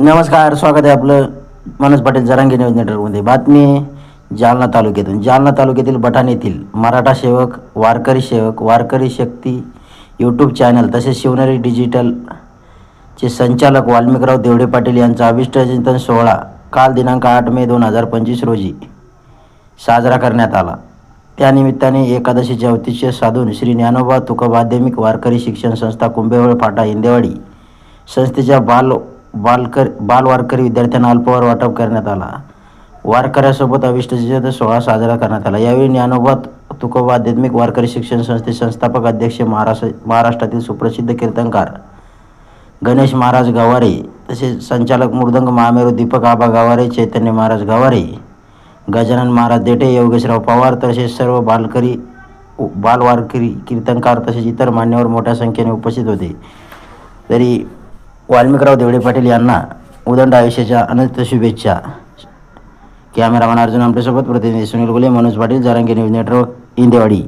नमस्कार, स्वागत आहे आपलं मनोज पाटील जरांगे न्यूज नेटवर्कमध्ये. बातमी जालना तालुक्यातून. जालना तालुक्यातील बठाण येथील मराठा सेवक, वारकरी शक्ती यूट्यूब चॅनल तसेच शिवनेरी डिजिटलचे संचालक वाल्मिकराव देवडे पाटील यांचा अभिष्टचिंतन सोहळा काल दिनांक 8 मे 2025 रोजी साजरा करण्यात आला. त्यानिमित्ताने एकादशीचे औचित्य साधून श्री ज्ञानोबा तुकोबा माध्यमिक वारकरी शिक्षण संस्था कुंभेवळ फाटा हिंदेवाडी संस्थेच्या बालवारकरी विद्यार्थ्यांना अल्पहार वाटप करण्यात आला. वारकऱ्यासोबत अभिष्टचिंतन सोहळा साजरा करण्यात आला. यावेळी ज्ञानोबा तुकोबा आध्यात्मिक वारकरी शिक्षण संस्थेचे संस्थापक अध्यक्ष महाराष्ट्रातील सुप्रसिद्ध कीर्तनकार गणेश महाराज गवारे, तसेच संचालक मृदंग महामेरू दीपक आबा गवारे, चैतन्य महाराज गवारे, गजानन महाराज देठे, योगेशराव पवार तसेच सर्व बालवारकरी कीर्तनकार तसेच इतर मान्यवर मोठ्या संख्येने उपस्थित होते. तरी वाल्मिकराव देवडे पाटील यांना उदंड आयुष्याच्या अनंत शुभेच्छा. कॅमेरामॅन अर्जुन आमटेसोबत प्रतिनिधी सुनील गुले, मनोज पाटील, जरांगे न्यूज नेटवर्क, हिंदेवाडी.